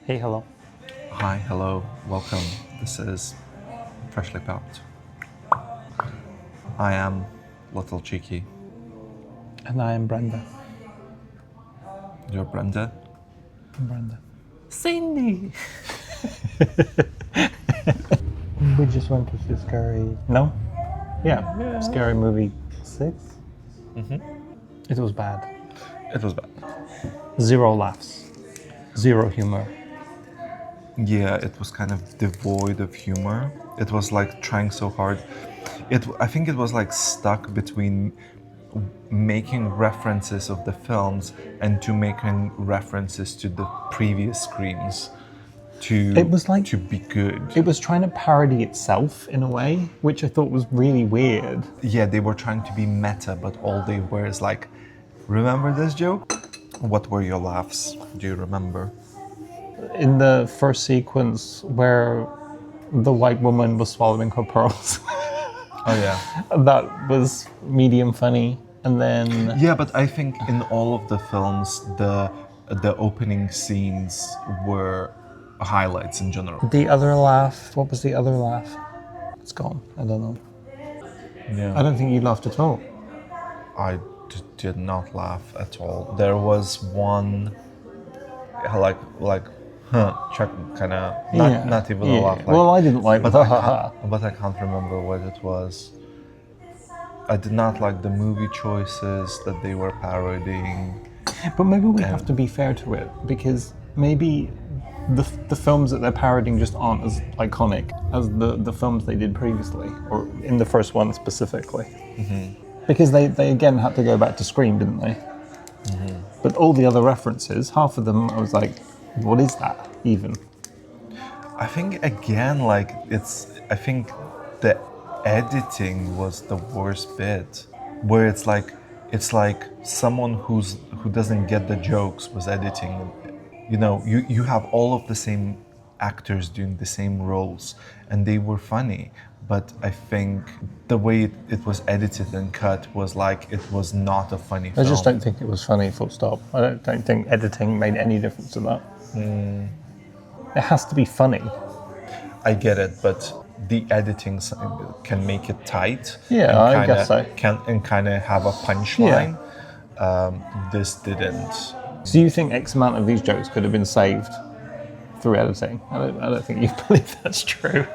Hey, hello. Hi, hello, welcome. This is Freshly Popped. I am Little Cheeky. And I am Brenda. You're Brenda? I'm Brenda. Cindy! We just went to see Scary... No? Yeah. Scary Movie 6? It was bad. It was bad. 0 laughs. 0 humor. Yeah, it was kind of devoid of humor. It was like trying so hard. I think it was like stuck between making references of the films and to making references to the previous screams It was like... to be good. It was trying to parody itself in a way, which I thought was really weird. Yeah, they were trying to be meta, but all they were is like, remember this joke? What were your laughs? Do you remember? In the first sequence where the white woman was swallowing her pearls, Oh yeah. that was medium funny. And then... Yeah, but I think in all of the films, the opening scenes were highlights in general. The other laugh, what was the other laugh? It's gone, I don't know. Yeah. I don't think you laughed at all. I did not laugh at all. There was one, like, check, kind of, not even a laugh. Like, Well, I didn't like but that. I can't remember what it was. I did not like the movie choices that they were parodying. But maybe we have to be fair to it, because maybe the films that they're parodying just aren't as iconic as the films they did previously, or in the first one specifically. Because they again had to go back to Scream, didn't they? But all the other references, half of them, I was like, what is that even? I think again, like I think the editing was the worst bit, where it's like someone who doesn't get the jokes was editing. You know, you have all of the same actors doing the same roles, and they were funny. But I think the way it was edited and cut was like it was not a funny film. I just don't think it was funny, full stop. I don't think editing made any difference to that. It has to be funny. I get it, but the editing can make it tight. Yeah, I guess so. And kind of have a punchline. This didn't. So you think X amount of these jokes could have been saved through editing? I don't think you believe that's true.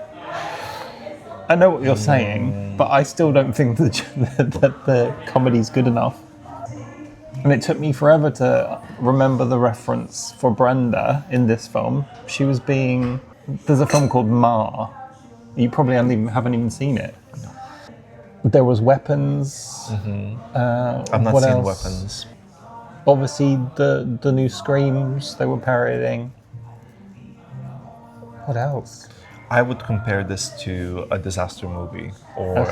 I know what you're saying, but I still don't think that the comedy's good enough. And it took me forever to remember the reference for Brenda in this film. She was being... There's a film called Ma. You probably haven't even seen it. No. There was Weapons. I've not seen Weapons. Obviously, the new Screams they were parodying. What else? I would compare this to a disaster movie, or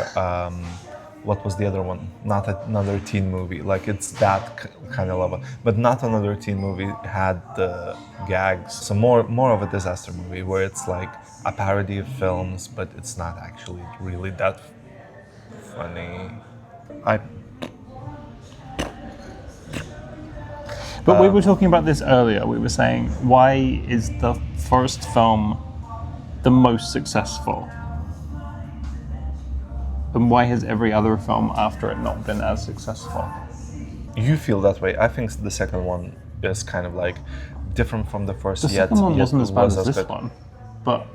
what was the other one? Not another teen movie. Like it's that kind of level, but not another teen movie had the gags. So more of a disaster movie where it's like a parody of films, but it's not actually really that funny. But we were talking about this earlier. We were saying, why is the first film the most successful? And why has every other film after it not been as successful? You feel that way. I think the second one is kind of like different from the first. The second one wasn't as bad as this one, but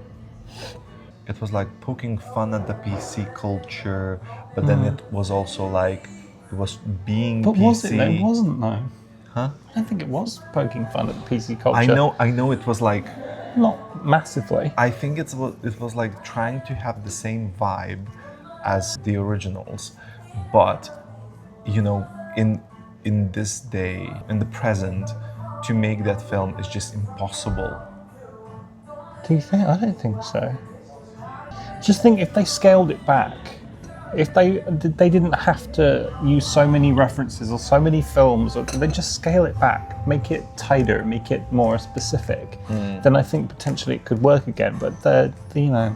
it was like poking fun at the PC culture, but then it was also like it was being but PC. Was it? It wasn't though. Huh? I don't think it was poking fun at the PC culture. I know it was like not massively. I think it was like trying to have the same vibe as the originals, but you know, in this day, in the present, to make that film is just impossible. Do you think? I don't think so. Just think if they scaled it back, if they didn't have to use so many references or so many films, or they just scale it back, make it tighter, make it more specific, then I think potentially it could work again. But you know,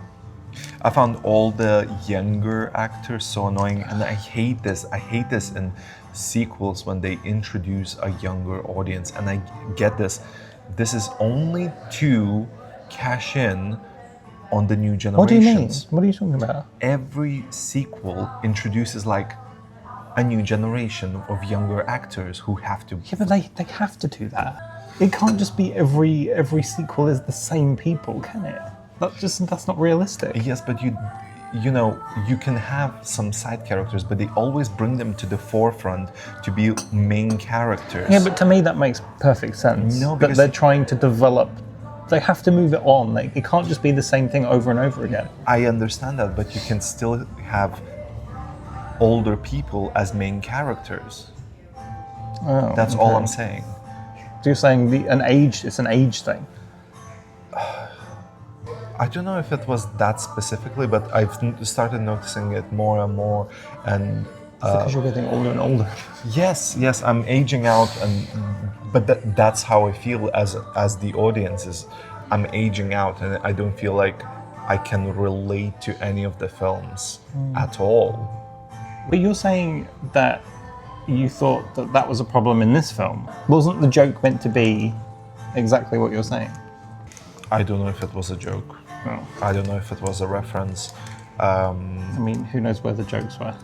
I found all the younger actors so annoying, and I hate this. I hate this in sequels when they introduce a younger audience, and I get this. This is only to cash in on the new generations. What do you mean? What are you talking about? Every sequel introduces like a new generation of younger actors who have to. Yeah, but they have to do that. It can't just be every sequel is the same people, can it? That's not realistic. Yes, but you know, you can have some side characters, but they always bring them to the forefront to be main characters. Yeah, but to me that makes perfect sense. No, that because they're trying to develop. They have to move it on. Like, it can't just be the same thing over and over again. I understand that, but you can still have older people as main characters. Oh, That's all I'm saying. So you're saying it's an age thing. I don't know if it was that specifically, but I've started noticing it more and more. And Because you're getting older and older. yes, I'm aging out, but that's how I feel as the audience is. I'm aging out, and I don't feel like I can relate to any of the films at all. But you're saying that you thought that was a problem in this film. Wasn't the joke meant to be exactly what you're saying? I don't know if it was a joke. Oh. I don't know if it was a reference. I mean, who knows where the jokes were?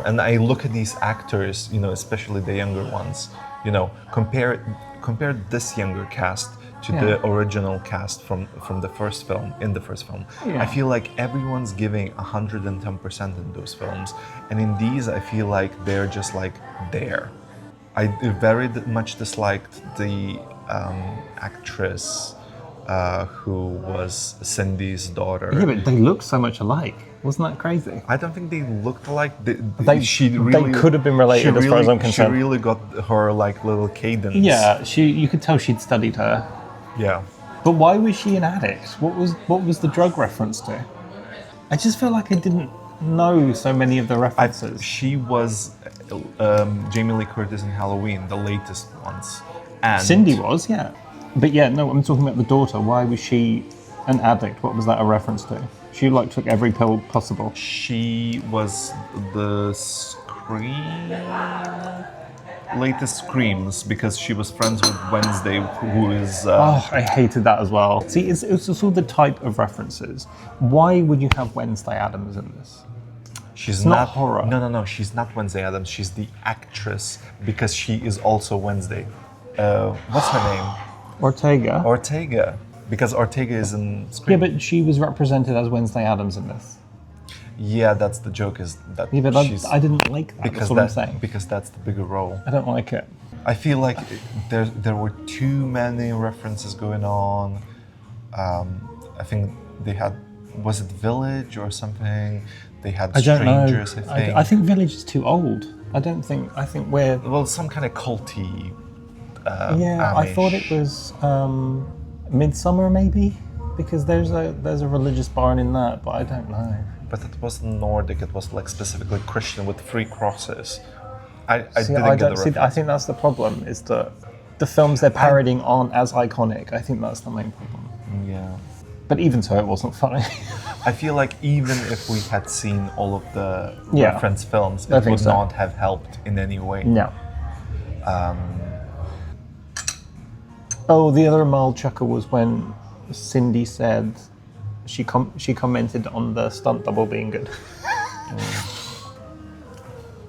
And I look at these actors, you know, especially the younger ones, you know, compare this younger cast to the original cast from the first film, in the first film. Yeah. I feel like everyone's giving 110% in those films. And in these, I feel like they're just like there. I very much disliked the actress who was Cindy's daughter. Yeah, but they look so much alike. Wasn't that crazy? I don't think they looked alike. They could have been related as far as I'm concerned. She really got her like little cadence. Yeah, you could tell she'd studied her. Yeah. But why was she an addict? What was the drug reference to? I just feel like I didn't know so many of the references. She was Jamie Lee Curtis in Halloween, the latest ones. And Cindy was, yeah. But yeah, no, I'm talking about the daughter. Why was she an addict? What was that a reference to? She like took every pill possible. She was the latest Screams because she was friends with Wednesday, who is. Oh, I hated that as well. See, it's all the type of references. Why would you have Wednesday Addams in this? She's not horror. No. She's not Wednesday Addams. She's the actress because she is also Wednesday. What's her name? Ortega. Because Ortega is in Scream. Yeah, but she was represented as Wednesday Addams in this. Yeah, that's the joke. Is that? Yeah, but I didn't like that. Because that's what I'm saying. Because that's the bigger role. I don't like it. I feel like there were too many references going on. I think they had, was it Village or something? They had Strangers, I think. I think Village is too old. I think we're... Well, some kind of culty. Yeah, I thought it was Midsummer maybe, because there's a religious barn in that, but I don't know. But it wasn't Nordic. It was like specifically Christian with 3 crosses. I didn't get the reference. I think that's the problem. Is that the films they're parodying aren't as iconic. I think that's the main problem. Yeah. But even so, it wasn't funny. I feel like even if we had seen all of the Yeah. reference films, I it think would so. not have helped in any way. No. Oh, the other mild chuckle was when Cindy said she commented on the stunt double being good.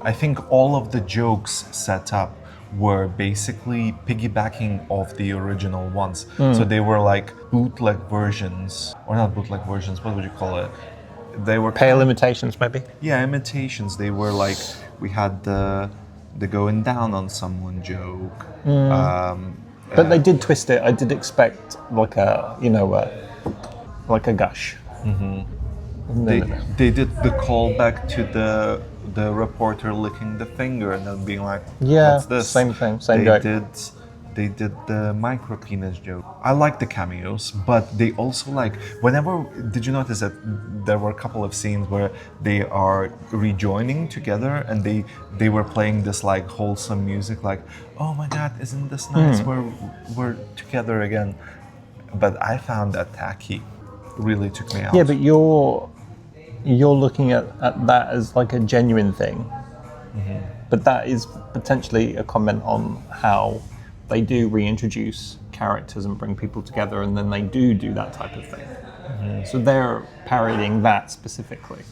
I think all of the jokes set up were basically piggybacking off the original ones. So they were like bootleg versions, or not bootleg versions, what would you call it? They were Pale imitations, maybe? Yeah, imitations. They were like, we had the going down on someone joke. But they did twist it. I did expect like a gush. They did the callback to the reporter licking the finger and then being like, Yeah, what's this? same thing, same joke. They did the micro penis joke. I like the cameos, but they also like, did you notice that there were a couple of scenes where they are rejoining together and they were playing this like wholesome music, like, oh my God, isn't this nice? We're together again. But I found that tacky. Really took me out. Yeah, but you're looking at that as like a genuine thing. But that is potentially a comment on how they do reintroduce characters and bring people together, and then they do that type of thing. So they're parodying that specifically.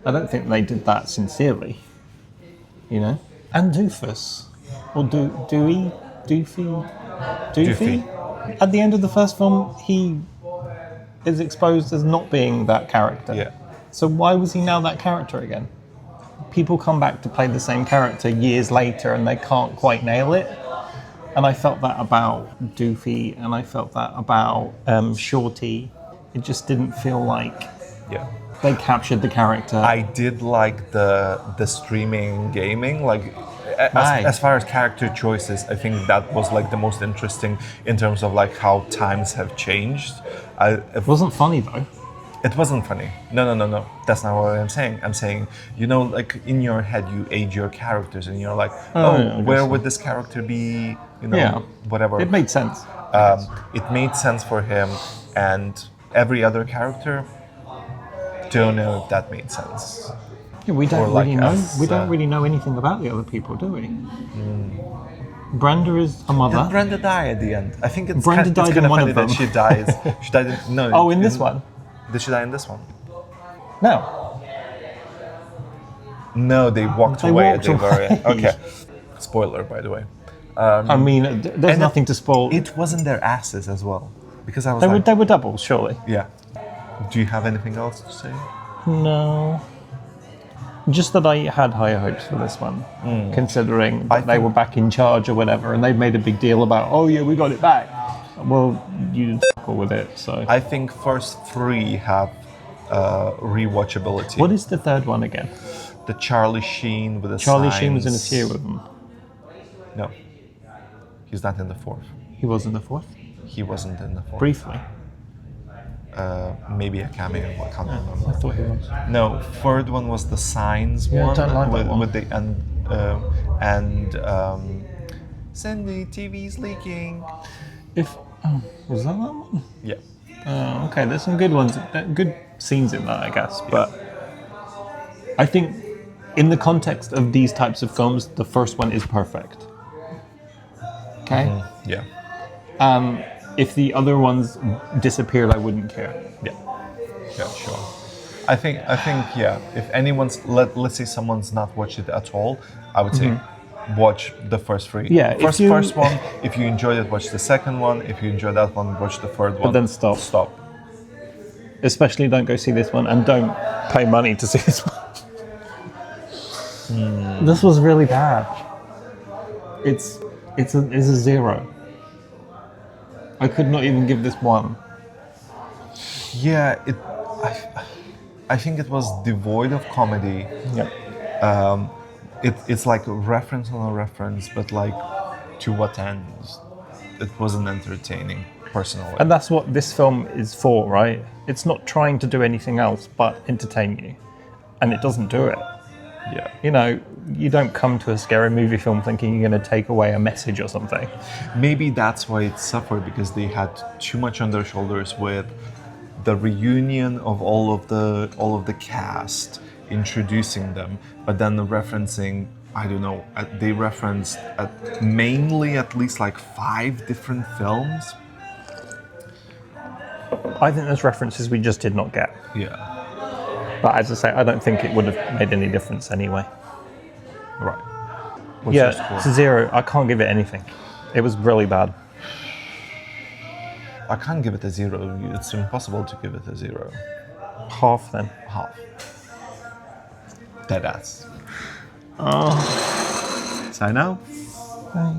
I don't think they did that sincerely, you know. And Doofus, or Doofy. At the end of the first film, he is exposed as not being that character. Yeah. So why was he now that character again? People come back to play the same character years later and they can't quite nail it. And I felt that about Doofy, and I felt that about Shorty. It just didn't feel like Yeah. they captured the character. I did like the streaming gaming, like Right. as far as character choices, I think that was like the most interesting in terms of like how times have changed. It wasn't funny though. It wasn't funny. No. That's not what I'm saying. I'm saying, you know, like in your head, you age your characters, and you're like, yeah, I where guess would this character be? You know, Yeah. whatever. It made sense. It made sense for him, and every other character, don't know if that made sense. Yeah, we don't or like really know. us, We don't really know anything about the other people, do we? Brenda is a mother. Did Brenda die at the end? I think it's Brenda kind, died it's in kind of one funny of them. that she dies. She died in, no. Oh, in this one? Did she die in this one? No. No, they walked They away walked at the very end. away. Okay. Spoiler, by the way. I mean, there's and nothing to spoil. It wasn't their asses as well, because I was They like, were doubles, surely. yeah. Do you have anything else to say? No. Just that I had higher hopes for this one, considering that they think- were back in charge or whatever, and they've made a big deal about, oh yeah, we got it back. Well, you fuck with it, so. I think first three have rewatchability. What is the third one again? The Charlie Sheen with the Charlie Sheen was in a signs. few of them. No, he's not in the fourth. He was in the fourth, He wasn't in the fourth. briefly. Maybe a cameo. I can't I remember. thought he was. No, third one was the signs Yeah, I one, don't like that with, one. with the Cindy, TV's leaking. Was that one? Yeah. Okay, there's some good ones, good scenes in that, I guess. But I think, in the context of these types of films, the first one is perfect. Okay. Yeah. If the other ones disappeared, I wouldn't care. Yeah. Yeah. Sure. I think. Yeah. If anyone's let's say someone's not watched it at all, I would say watch the first three. Yeah, if First you- first one. If you enjoyed it, watch the second one. If you enjoyed that one, watch the third one. But then stop. Stop. Especially don't go see this one, and don't pay money to see this one. This was really bad. It's a 0. I could not even give this 1. Yeah. I think it was devoid of comedy. Yeah. It's like a reference on a reference, but like to what ends? It wasn't entertaining, personally. And that's what this film is for, right? It's not trying to do anything else but entertain you. And it doesn't do it. Yeah. You know, you don't come to a scary movie film thinking you're going to take away a message or something. Maybe that's why it suffered, because they had too much on their shoulders with the reunion of all of the cast, introducing them, but then referencing, I don't know, they referenced mainly at least like 5 different films. I think there's references we just did not get. Yeah. But as I say, I don't think it would have made any difference anyway. Right. What's your Yeah, score? it's a 0. I can't give it anything. It was really bad. I can't give it a 0. It's impossible to give it a 0. Half then. Half. Deadass. Oh. Sign out. Bye.